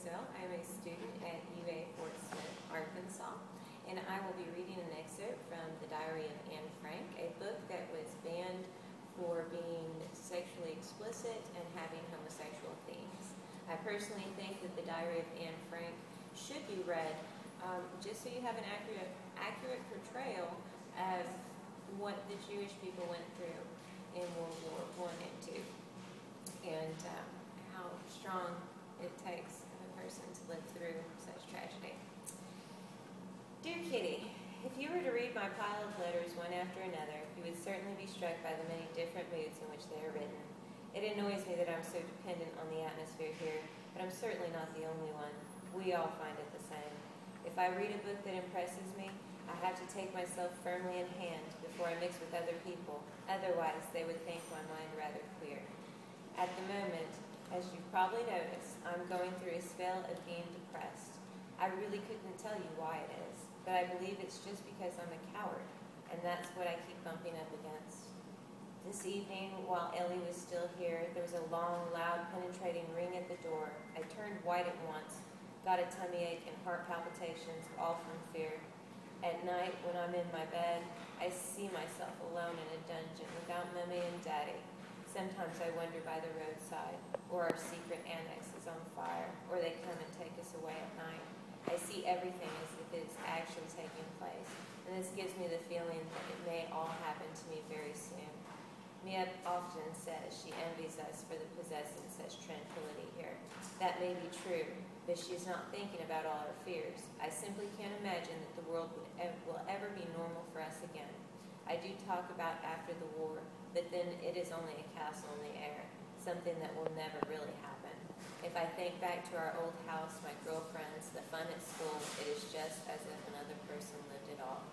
Breazzeal. I am a student at UA Fort Smith, Arkansas, and I will be reading an excerpt from The Diary of Anne Frank, a book that was banned for being sexually explicit and having homosexual themes. I personally think that The Diary of Anne Frank should be read just so you have an accurate portrayal of what the Jewish people went through in World War I and II, and how strong it takes a person to live through such tragedy. Dear Kitty, if you were to read my pile of letters one after another, you would certainly be struck by the many different moods in which they are written. It annoys me that I'm so dependent on the atmosphere here, but I'm certainly not the only one. We all find it the same. If I read a book that impresses me, I have to take myself firmly in hand before I mix with other people, otherwise they would think my mind rather queer. At the moment, as you've probably noticed, I'm going through a spell of being depressed. I really couldn't tell you why it is, but I believe it's just because I'm a coward, and that's what I keep bumping up against. This evening, while Ellie was still here, there was a long, loud, penetrating ring at the door. I turned white at once, got a tummy ache and heart palpitations, all from fear. At night, when I'm in my bed, I see myself alone in a dungeon without Mummy and Daddy. Sometimes I wander by the roadside, or our secret annex is on fire, or they come and take us away at night. I see everything as if it is actually taking place, and this gives me the feeling that it may all happen to me very soon. Mia often says she envies us for the possessing such tranquility here. That may be true, but she's not thinking about all our fears. I simply can't imagine that the world will ever be normal for us again. I do talk about after the war, but then it is only a castle in the air, something that will never really happen. If I think back to our old house, my girlfriends, the fun at school, it is just as if another person lived it all.